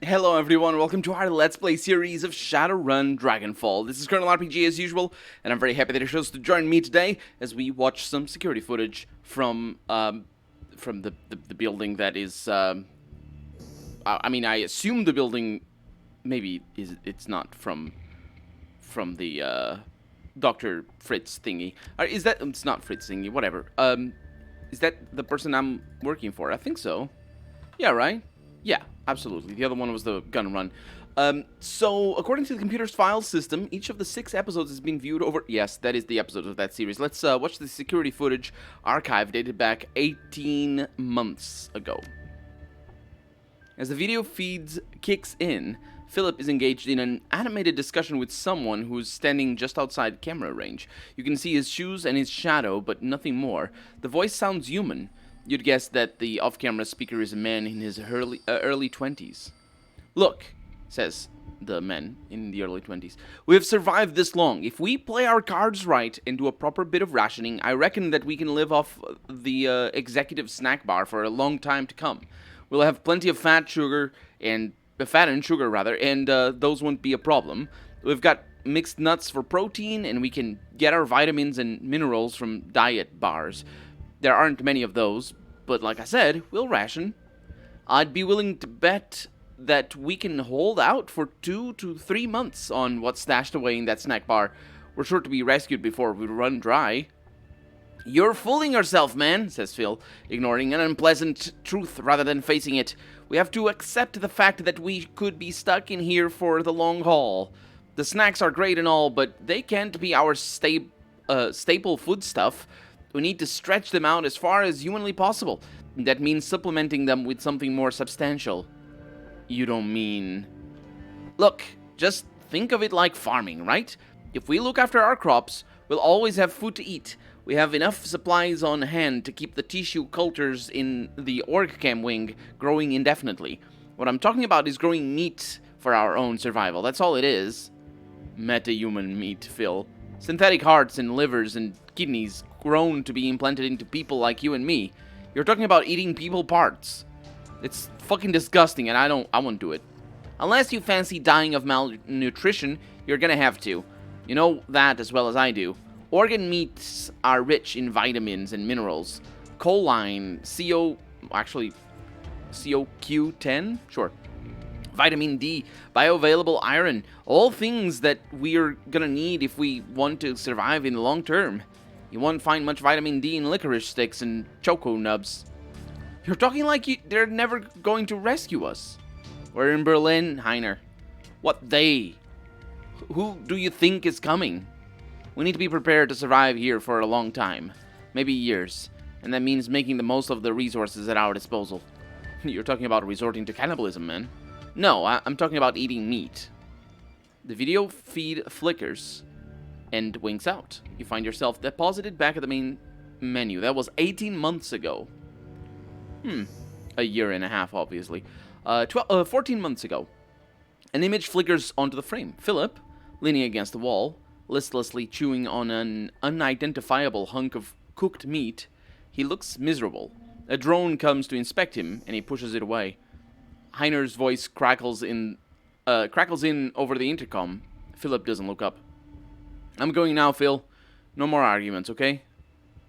Hello everyone, welcome to our Let's Play series of Shadowrun Dragonfall. This is Colonel RPG as usual, and I'm very happy that you chose to join me today as we watch some security footage from the building that is, I assume the building, maybe it's not from the, Dr. Fritz thingy. Is that, it's not Fritz thingy, whatever. Is that the person I'm working for? I think so. Yeah, right? Yeah, absolutely. The other one was the gun run. So, according to the computer's file system, each of the 6 episodes has been viewed over... Yes, that is the episode of that series. Let's watch the security footage archive dated back 18 months ago. As the video feeds kicks in, Philip is engaged in an animated discussion with someone who's standing just outside camera range. You can see his shoes and his shadow, but nothing more. The voice sounds human. You'd guess that the off-camera speaker is a man in his early 20s. Look, says the man in the early 20s, we have survived this long. If we play our cards right and do a proper bit of rationing, I reckon that we can live off the executive snack bar for a long time to come. We'll have plenty of fat and sugar, and those won't be a problem. We've got mixed nuts for protein, and we can get our vitamins and minerals from diet bars. There aren't many of those, but like I said, we'll ration. I'd be willing to bet that we can hold out for 2 to 3 months on what's stashed away in that snack bar. We're sure to be rescued before we run dry. You're fooling yourself, man, says Phil, ignoring an unpleasant truth rather than facing it. We have to accept the fact that we could be stuck in here for the long haul. The snacks are great and all, but they can't be our staple food stuff. We need to stretch them out as far as humanly possible. That means supplementing them with something more substantial. You don't mean... Look, just think of it like farming, right? If we look after our crops, we'll always have food to eat. We have enough supplies on hand to keep the tissue cultures in the org cam wing growing indefinitely. What I'm talking about is growing meat for our own survival. That's all it is. Meta-human meat, Phil. Synthetic hearts and livers and kidneys grown to be implanted into people like you and me. You're talking about eating people parts. It's fucking disgusting, and I won't do it. Unless you fancy dying of malnutrition, you're gonna have to. You know that as well as I do. Organ meats are rich in vitamins and minerals. Choline, CoQ10? Sure. Vitamin D, bioavailable iron, all things that we're gonna need if we want to survive in the long term. You won't find much vitamin D in licorice sticks and choco nubs. You're talking like they're never going to rescue us. We're in Berlin, Heiner. What they? Who do you think is coming? We need to be prepared to survive here for a long time. Maybe years. And that means making the most of the resources at our disposal. You're talking about resorting to cannibalism, man. No, I'm talking about eating meat. The video feed flickers and winks out. You find yourself deposited back at the main menu. That was 18 months ago. A year and a half, obviously. 14 months ago. An image flickers onto the frame. Philip, leaning against the wall, listlessly chewing on an unidentifiable hunk of cooked meat. He looks miserable. A drone comes to inspect him, and he pushes it away. Heiner's voice crackles in over the intercom. Philip doesn't look up. I'm going now, Phil. No more arguments, okay?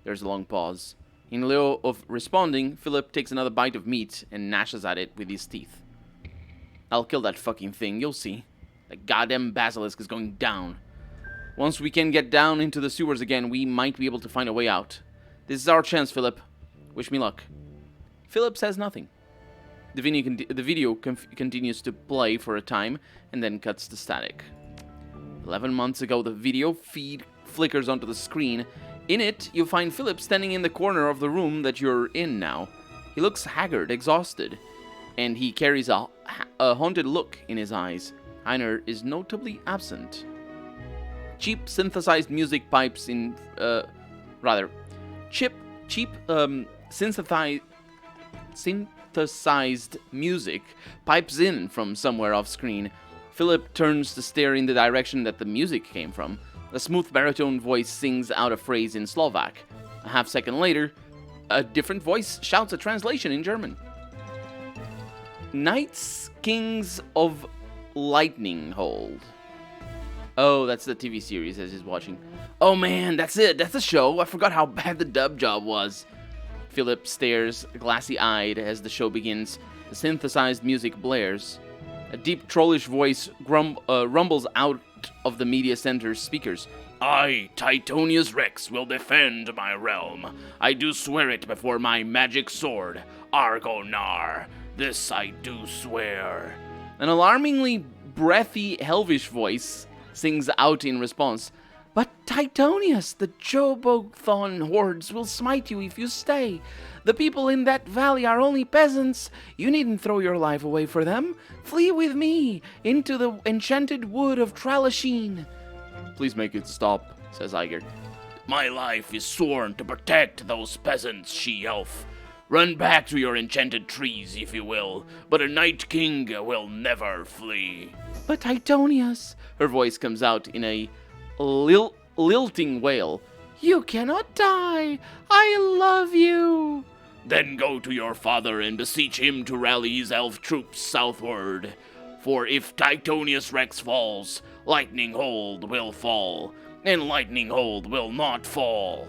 There's a long pause. In lieu of responding, Philip takes another bite of meat and gnashes at it with his teeth. I'll kill that fucking thing, you'll see. That goddamn Basilisk is going down. Once we can get down into the sewers again, we might be able to find a way out. This is our chance, Philip. Wish me luck. Philip says nothing. The video continues to play for a time, and then cuts to static. 11 months ago, the video feed flickers onto the screen. In it, you find Philip standing in the corner of the room that you're in now. He looks haggard, exhausted, and he carries a haunted look in his eyes. Heiner is notably absent. Cheap synthesized music pipes in, synthesized music pipes in from somewhere off screen. Philip turns to stare in the direction that the music came from. A smooth baritone voice sings out a phrase in Slovak. A half second later, a different voice shouts a translation in German. Knights Kings of Lightning Hold. Oh, that's the TV series as he's watching. Oh man, that's it. That's the show. I forgot how bad the dub job was. Philip stares glassy-eyed as the show begins. The synthesized music blares. A deep trollish voice rumbles out of the media center's speakers. I, Titonius Rex, will defend my realm. I do swear it before my magic sword, Argonar. This I do swear. An alarmingly breathy, elvish voice sings out in response. But Titonius, the Jobothon hordes will smite you if you stay. The people in that valley are only peasants. You needn't throw your life away for them. Flee with me into the enchanted wood of Tralasheen. Please make it stop, says Iger. My life is sworn to protect those peasants, she-elf. Run back to your enchanted trees, if you will, but a Night King will never flee. But Titonius, her voice comes out in a lilting wail. You cannot die. I love you. Then go to your father and beseech him to rally his elf troops southward. For if Titonius Rex falls, Lightning Hold will fall, and Lightning Hold will not fall.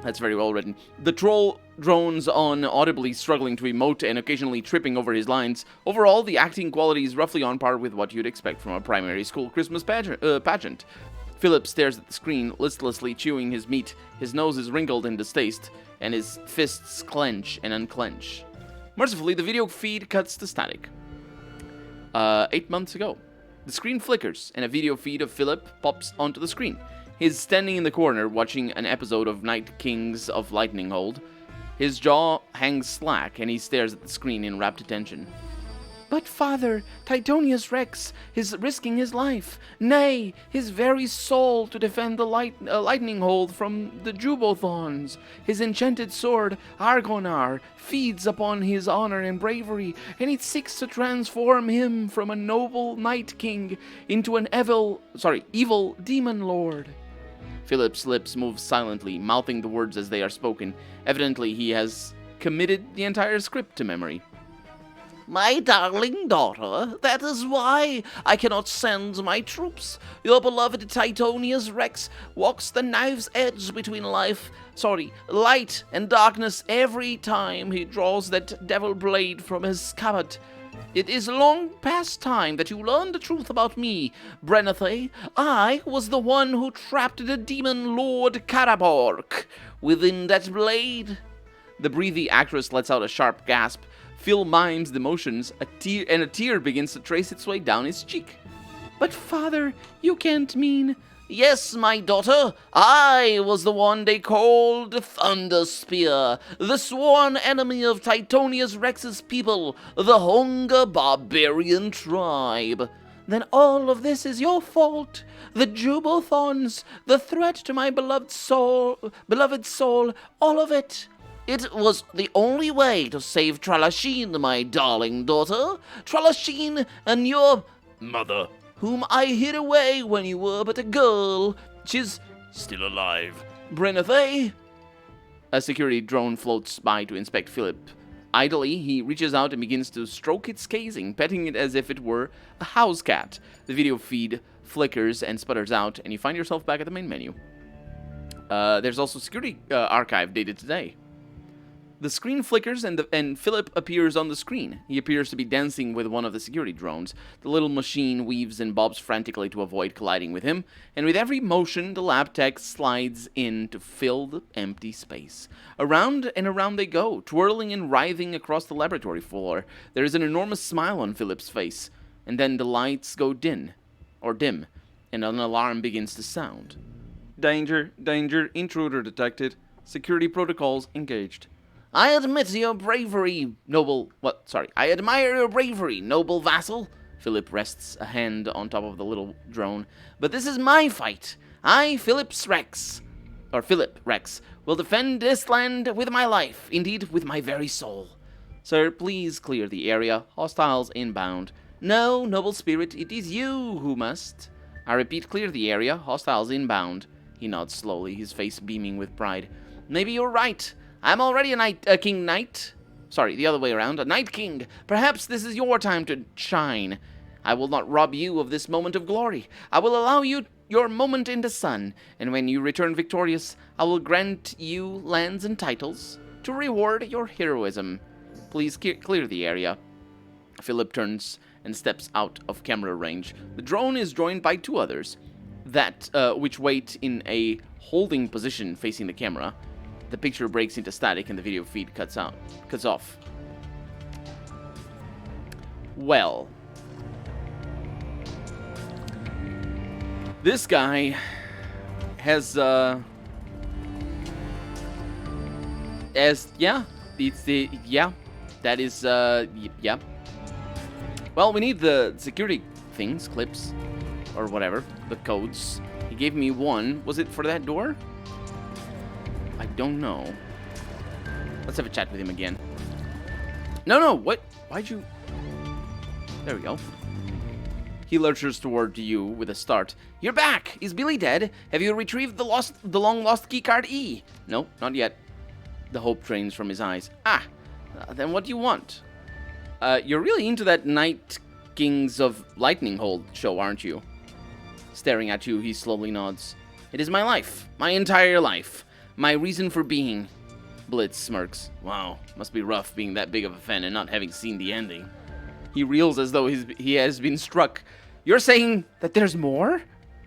That's very well written. The troll drones on, audibly struggling to emote and occasionally tripping over his lines. Overall, the acting quality is roughly on par with what you'd expect from a primary school Christmas pageant. Philip stares at the screen, listlessly chewing his meat. His nose is wrinkled in distaste, and his fists clench and unclench. Mercifully, the video feed cuts to static. 8 months ago. The screen flickers, and a video feed of Philip pops onto the screen. He's standing in the corner, watching an episode of Night Kings of Lightning Hold. His jaw hangs slack, and he stares at the screen in rapt attention. But father, Titonius Rex is risking his life, nay, his very soul to defend the lightning hold from the Jubothons. His enchanted sword, Argonar, feeds upon his honor and bravery, and it seeks to transform him from a noble Night King into an evil demon lord. Philip's lips move silently, mouthing the words as they are spoken. Evidently, he has committed the entire script to memory. My darling daughter, that is why I cannot send my troops. Your beloved Titonius Rex walks the knife's edge between light and darkness every time he draws that devil blade from his scabbard. It is long past time that you learn the truth about me, Brenathe. I was the one who trapped the demon lord Karabork within that blade. The breathy actress lets out a sharp gasp. Phil mimes the motions, a tear begins to trace its way down his cheek. But father, you can't mean... Yes, my daughter, I was the one they called Thunder Spear, the sworn enemy of Titonius Rex's people, the Hunger Barbarian tribe. Then all of this is your fault. The Jubothons, the threat to my beloved soul, all of it. It was the only way to save Tralasheen, my darling daughter. Tralasheen and your mother, whom I hid away when you were but a girl. She's still alive. Brenathe. A security drone floats by to inspect Philip. Idly, he reaches out and begins to stroke its casing, petting it as if it were a house cat. The video feed flickers and sputters out, and you find yourself back at the main menu. There's also security archive dated today. The screen flickers and Philip appears on the screen. He appears to be dancing with one of the security drones. The little machine weaves and bobs frantically to avoid colliding with him, and with every motion, the lab tech slides in to fill the empty space. Around and around they go, twirling and writhing across the laboratory floor. There is an enormous smile on Philip's face, and then the lights go dim, and an alarm begins to sound. Danger, intruder detected. Security protocols engaged. I admire your bravery, noble vassal. Philip rests a hand on top of the little drone. But this is my fight. I, Philip Rex, will defend this land with my life, indeed with my very soul. Sir, please clear the area. Hostiles inbound. No, noble spirit, it is you who must. I repeat, clear the area. Hostiles inbound. He nods slowly, his face beaming with pride. Maybe you're right. I'm already a King Knight. Sorry, the other way around. A Night King. Perhaps this is your time to shine. I will not rob you of this moment of glory. I will allow you your moment in the sun, and when you return victorious, I will grant you lands and titles to reward your heroism. Please clear the area. Philip turns and steps out of camera range. The drone is joined by 2 others, which wait in a holding position facing the camera. The picture breaks into static and the video feed cuts off. Well, this guy has Well, we need the security things, clips, or whatever, the codes. He gave me 1. Was it for that door? I don't know. Let's have a chat with him again. No, what? Why'd you... There we go. He lurches toward you with a start. You're back! Is Billy dead? Have you retrieved the long-lost keycard E? No, not yet. The hope drains from his eyes. Then what do you want? You're really into that Night Kings of Lightning Hold show, aren't you? Staring at you, he slowly nods. It is my life. My entire life. My reason for being. Blitz smirks. Wow, must be rough being that big of a fan and not having seen the ending. He reels as though he has been struck. You're saying that there's more?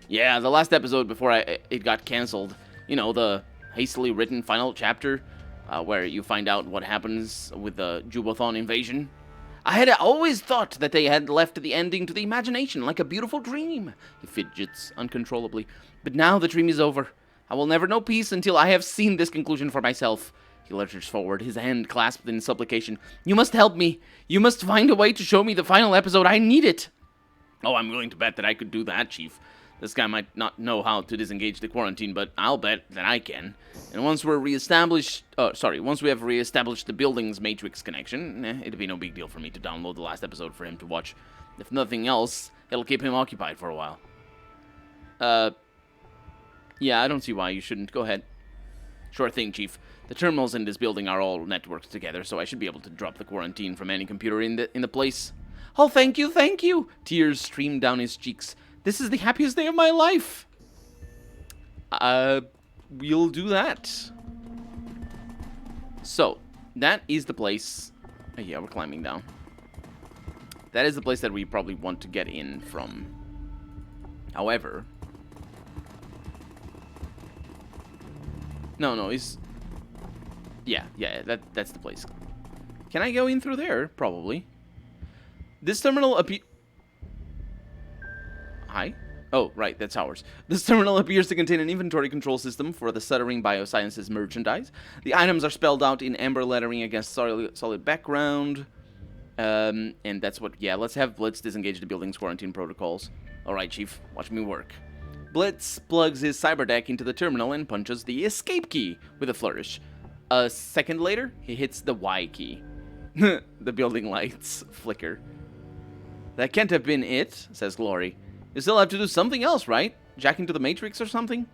Yeah, the last episode before it got cancelled. You know, the hastily written final chapter, where you find out what happens with the Jubothon invasion. I had always thought that they had left the ending to the imagination, like a beautiful dream. He fidgets uncontrollably. But now the dream is over. I will never know peace until I have seen this conclusion for myself. He lurches forward, his hand clasped in supplication. You must help me. You must find a way to show me the final episode. I need it. Oh, I'm willing to bet that I could do that, Chief. This guy might not know how to disengage the quarantine, but I'll bet that I can. And once we have reestablished the building's matrix connection, it'd be no big deal for me to download the last episode for him to watch. If nothing else, it'll keep him occupied for a while. Yeah, I don't see why you shouldn't. Go ahead. Sure thing, Chief. The terminals in this building are all networked together, so I should be able to drop the quarantine from any computer in the place. Oh, thank you, thank you! Tears stream down his cheeks. This is the happiest day of my life! We'll do that. So, that is the place... Oh, yeah, we're climbing down. That is the place that we probably want to get in from. However... No, he's... Yeah, that's the place. Can I go in through there? Probably. This terminal Hi? Oh, right, that's ours. This terminal appears to contain an inventory control system for the Shadowrun Biosciences merchandise. The items are spelled out in amber lettering against solid background. And that's what... Yeah, let's have Blitz disengage the building's quarantine protocols. Alright, Chief, watch me work. Blitz plugs his cyberdeck into the terminal and punches the escape key with a flourish. A second later, he hits the Y key. The building lights flicker. That can't have been it, says Glory. You still have to do something else, right? Jack into the Matrix or something?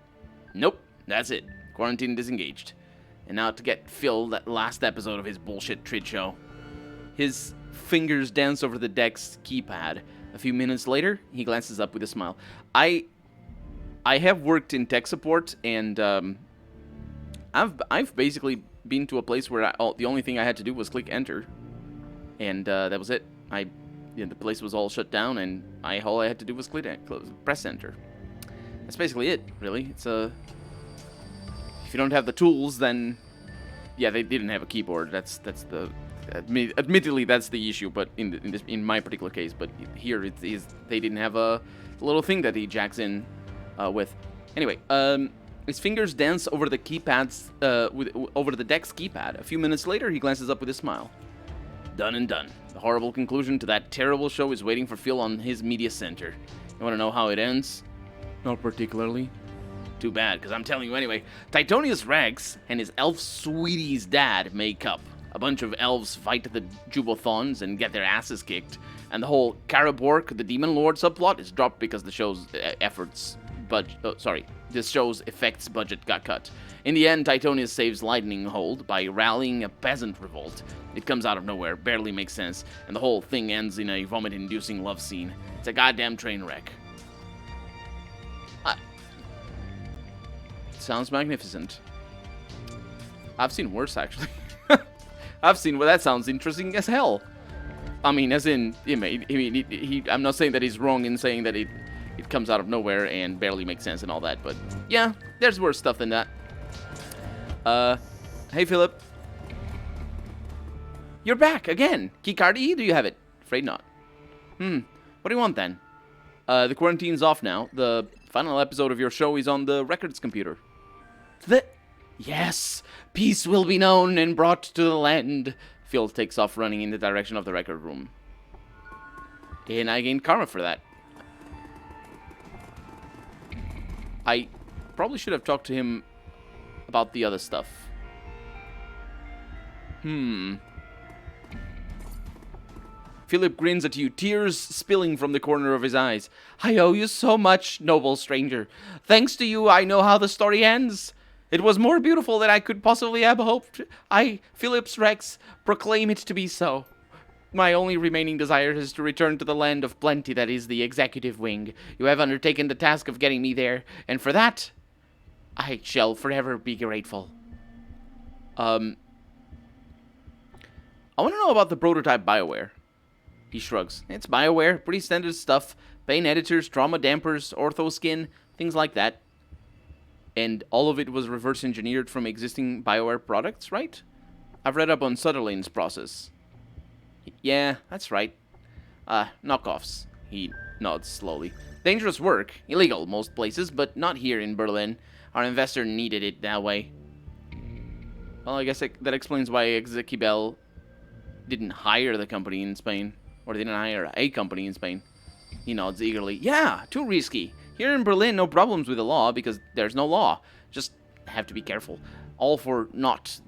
Nope, that's it. Quarantine disengaged. And now to get Phil that last episode of his bullshit trid show. His fingers dance over the deck's keypad. A few minutes later, he glances up with a smile. I have worked in tech support, and I've basically been to a place where the only thing I had to do was click enter, and that was it. The place was all shut down, and all I had to do was press enter. That's basically it, really. It's if you don't have the tools, then yeah, they didn't have a keyboard. Admittedly, that's the issue. But in my particular case, but here they didn't have a little thing that he jacks in with. Anyway, his fingers dance over the keypads, over the deck's keypad. A few minutes later, he glances up with a smile. Done and done. The horrible conclusion to that terrible show is waiting for Phil on his media center. You want to know how it ends? Not particularly. Too bad, because I'm telling you anyway. Titonius Rex and his elf sweetie's dad make up. A bunch of elves fight the Jubothons and get their asses kicked. And the whole Karabork, the Demon Lord subplot is dropped because the show's efforts this show's effects budget got cut. In the end, Titonius saves Lightning Hold by rallying a peasant revolt. It comes out of nowhere, barely makes sense, and the whole thing ends in a vomit-inducing love scene. It's a goddamn train wreck. Sounds magnificent. I've seen worse, actually. That sounds interesting as hell. I mean, as in, I'm not saying that he's wrong in saying that it comes out of nowhere and barely makes sense and all that, but yeah, there's worse stuff than that. Hey, Philip. You're back again. Keycard, do you have it? Afraid not. What do you want then? The quarantine's off now. The final episode of your show is on the records computer. Yes, peace will be known and brought to the land. Phil takes off running in the direction of the record room. And I gained karma for that. I probably should have talked to him about the other stuff. Philip grins at you, tears spilling from the corner of his eyes. I owe you so much, noble stranger. Thanks to you, I know how the story ends. It was more beautiful than I could possibly have hoped. I, Philip's Rex, proclaim it to be so. My only remaining desire is to return to the land of plenty that is the executive wing. You have undertaken the task of getting me there, and for that, I shall forever be grateful. I want to know about the prototype BioWare. He shrugs. It's BioWare, pretty standard stuff. Paint editors, trauma dampers, orthoskin, things like that. And all of it was reverse engineered from existing BioWare products, right? I've read up on Sutherland's process. Yeah, that's right. Knockoffs. He nods slowly. Dangerous work. Illegal most places, but not here in Berlin. Our investor needed it that way. Well, I guess that explains why Exekibel didn't hire the company in Spain. Or didn't hire a company in Spain. He nods eagerly. Yeah, too risky. Here in Berlin, no problems with the law, because there's no law. Just have to be careful. All for naught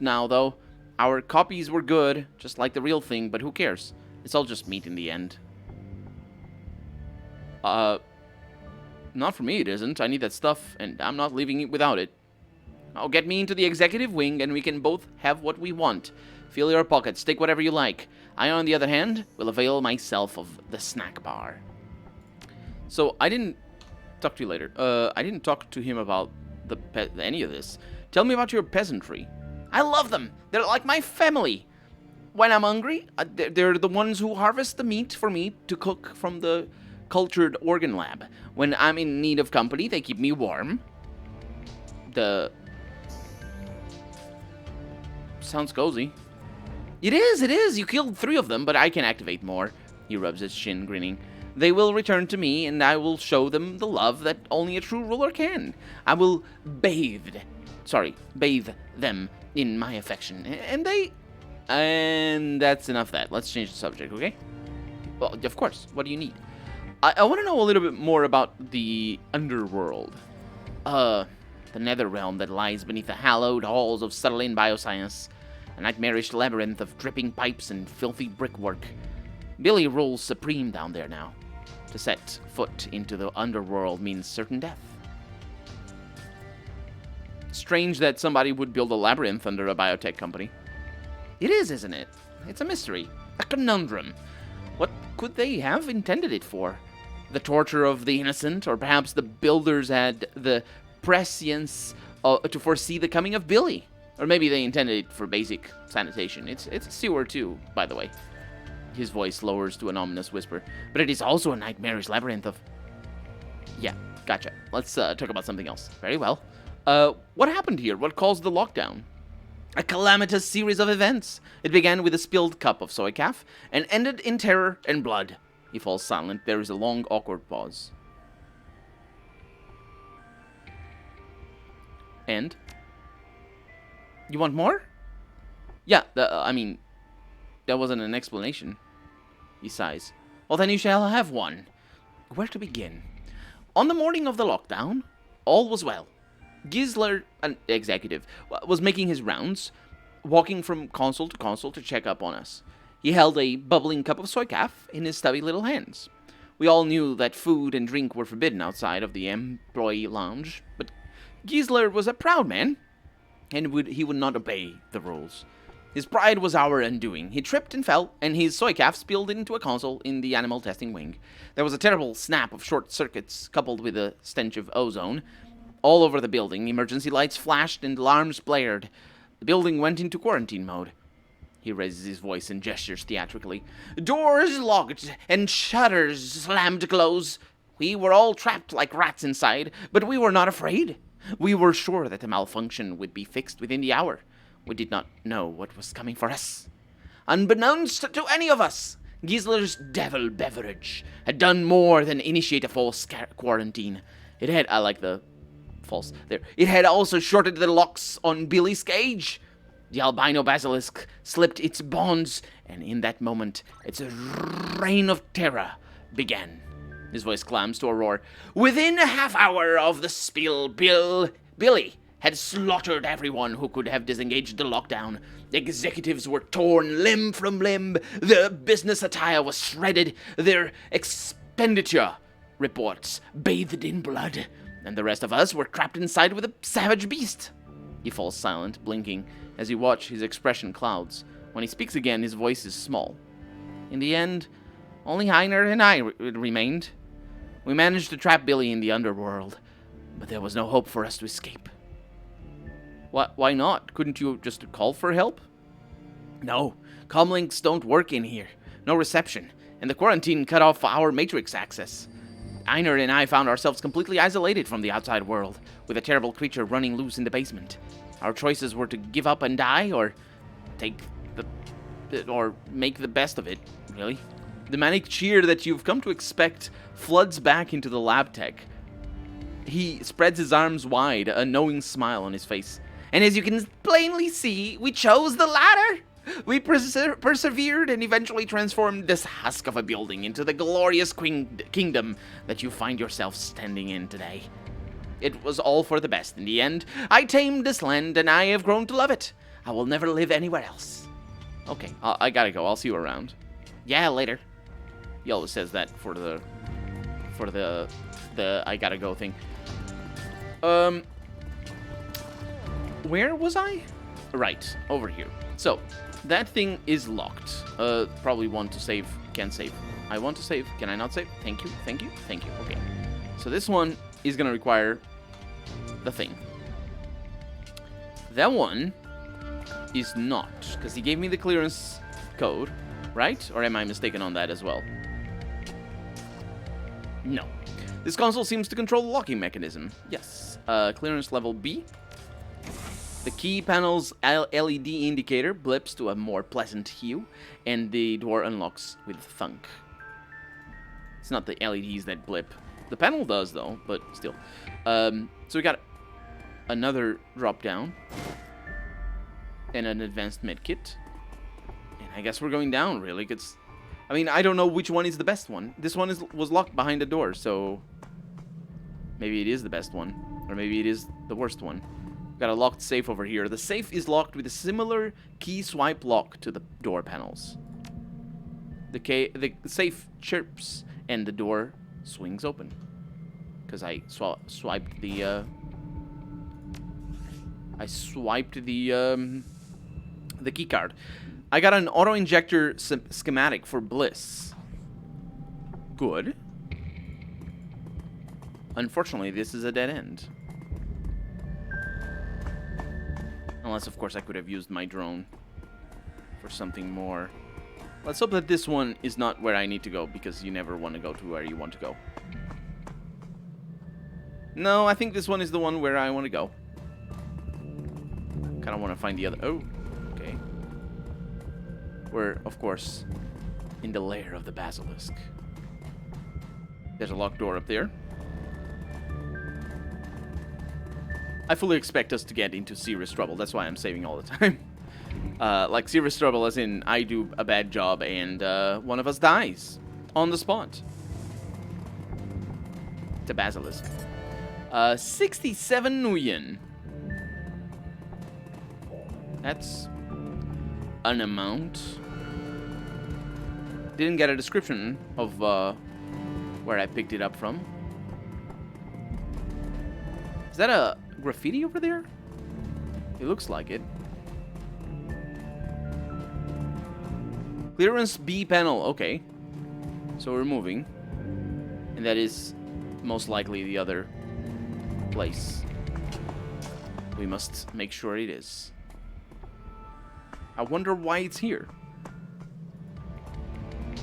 now, though. Our copies were good, just like the real thing, but who cares? It's all just meat in the end. Not for me it isn't. I need that stuff, and I'm not leaving it without it. I'll get me into the executive wing, and we can both have what we want. Fill your pockets, take whatever you like. I, on the other hand, will avail myself of the snack bar. So, I didn't talk to you later. I didn't talk to him about any of this. Tell me about your peasantry. I love them. They're like my family. When I'm hungry, they're the ones who harvest the meat for me to cook from the cultured organ lab. When I'm in need of company, they keep me warm. Sounds cozy. It is. You killed 3 of them, but I can activate more. He rubs his chin, grinning. They will return to me, and I will show them the love that only a true ruler can. I will bathe them in my affection. And that's enough of that. Let's change the subject, okay? Well, of course. What do you need? I want to know a little bit more about the underworld. The nether realm that lies beneath the hallowed halls of Sutherland Bioscience. A nightmarish labyrinth of dripping pipes and filthy brickwork. Billy rules supreme down there now. To set foot into the underworld means certain death. Strange that somebody would build a labyrinth under a biotech company. It is, isn't it? It's a mystery. A conundrum. What could they have intended it for? The torture of the innocent? Or perhaps the builders had the prescience to foresee the coming of Billy? Or maybe they intended it for basic sanitation. It's a sewer too, by the way. His voice lowers to an ominous whisper. But it is also a nightmarish labyrinth of... Yeah, gotcha. Let's talk about something else. Very well. What happened here? What caused the lockdown? A calamitous series of events. It began with a spilled cup of soy calf and ended in terror and blood. He falls silent. There is a long, awkward pause. And? You want more? Yeah, that wasn't an explanation. He sighs. Well, then you shall have one. Where to begin? On the morning of the lockdown, all was well. Gisler, an executive, was making his rounds, walking from console to console to check up on us. He held a bubbling cup of soy calf in his stubby little hands. We all knew that food and drink were forbidden outside of the employee lounge, but Giesler was a proud man, and he would not obey the rules. His pride was our undoing. He tripped and fell, and his soy calf spilled into a console in the animal testing wing. There was a terrible snap of short circuits, coupled with a stench of ozone. All over the building, emergency lights flashed and alarms blared. The building went into quarantine mode. He raises his voice and gestures theatrically. Doors locked and shutters slammed close. We were all trapped like rats inside, but we were not afraid. We were sure that the malfunction would be fixed within the hour. We did not know what was coming for us. Unbeknownst to any of us, Giesler's devil beverage had done more than initiate a false quarantine. It had, I like the false there, it had also shorted the locks on Billy's cage. The albino basilisk slipped its bonds, and in that moment, its reign of terror began. His voice climbs to a roar. Within a half hour of the spill, Billy had slaughtered everyone who could have disengaged the lockdown. The executives were torn limb from limb. Their business attire was shredded. Their expenditure reports bathed in blood. And the rest of us were trapped inside with a savage beast. He falls silent, blinking, as you watch his expression clouds. When he speaks again, his voice is small. In the end, only Heiner and I remained. We managed to trap Billy in the underworld, but there was no hope for us to escape. Why not? Couldn't you just call for help? No, comlinks don't work in here. No reception, and the quarantine cut off our matrix access. Einer and I found ourselves completely isolated from the outside world, with a terrible creature running loose in the basement. Our choices were to give up and die, or make the best of it, really. The manic cheer that you've come to expect floods back into the lab tech. He spreads his arms wide, a knowing smile on his face. And as you can plainly see, we chose the latter. We persevered and eventually transformed this husk of a building into the glorious kingdom that you find yourself standing in today. It was all for the best in the end. I tamed this land, and I have grown to love it. I will never live anywhere else. Okay, I gotta go. I'll see you around. Yeah, later. He always says that for the I gotta go thing. Where was I? Right, over here. So, that thing is locked. Probably want to save. Can't save. I want to save. Can I not save? Thank you, thank you, thank you. Okay. So this one is gonna require the thing. That one is not, because he gave me the clearance code, right? Or am I mistaken on that as well? No. This console seems to control the locking mechanism. Yes. Clearance level B. The key panel's LED indicator blips to a more pleasant hue, and the door unlocks with thunk. It's not the LEDs that blip. The panel does, though, but still. So we got another drop down and an advanced medkit. And I guess we're going down, really, because I mean, I don't know which one is the best one. This one was locked behind the door, so maybe it is the best one, or maybe it is the worst one. Got a locked safe over here. The safe is locked with a similar key swipe lock to the door panels. The safe chirps and the door swings open. Because I swiped the key card. I got an auto injector schematic for Bliss. Good. Unfortunately, this is a dead end. Unless, of course, I could have used my drone for something more. Let's hope that this one is not where I need to go, because you never want to go to where you want to go. No, I think this one is the one where I want to go. Kind of want to find the other... Oh, okay. We're, of course, in the lair of the Basilisk. There's a locked door up there. I fully expect us to get into serious trouble. That's why I'm saving all the time. Like serious trouble as in I do a bad job and one of us dies on the spot. The Basilisk. 67 nuyen. That's an amount. Didn't get a description of where I picked it up from. Is that a graffiti over there? It looks like it. Clearance B panel. Okay. So we're moving. And that is most likely the other place. We must make sure it is. I wonder why it's here.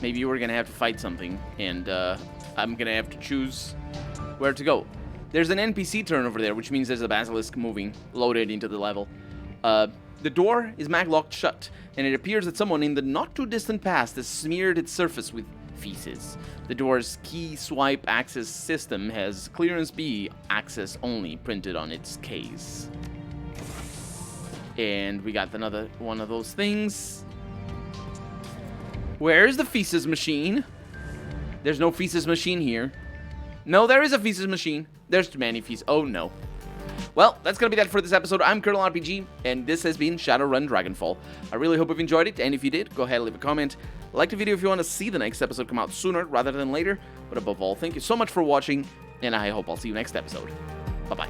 Maybe we're gonna have to fight something, and I'm gonna have to choose where to go. There's an NPC turn over there, which means there's a Basilisk moving, loaded into the level. The door is maglocked shut, and it appears that someone in the not-too-distant past has smeared its surface with feces. The door's key swipe access system has clearance B access only printed on its case. And we got another one of those things. Where's the feces machine? There's no feces machine here. No, there is a feces machine. There's too many feces. Oh, no. Well, that's going to be that for this episode. I'm Colonel RPG, and this has been Shadowrun Dragonfall. I really hope you've enjoyed it, and if you did, go ahead and leave a comment. Like the video if you want to see the next episode come out sooner rather than later. But above all, thank you so much for watching, and I hope I'll see you next episode. Bye-bye.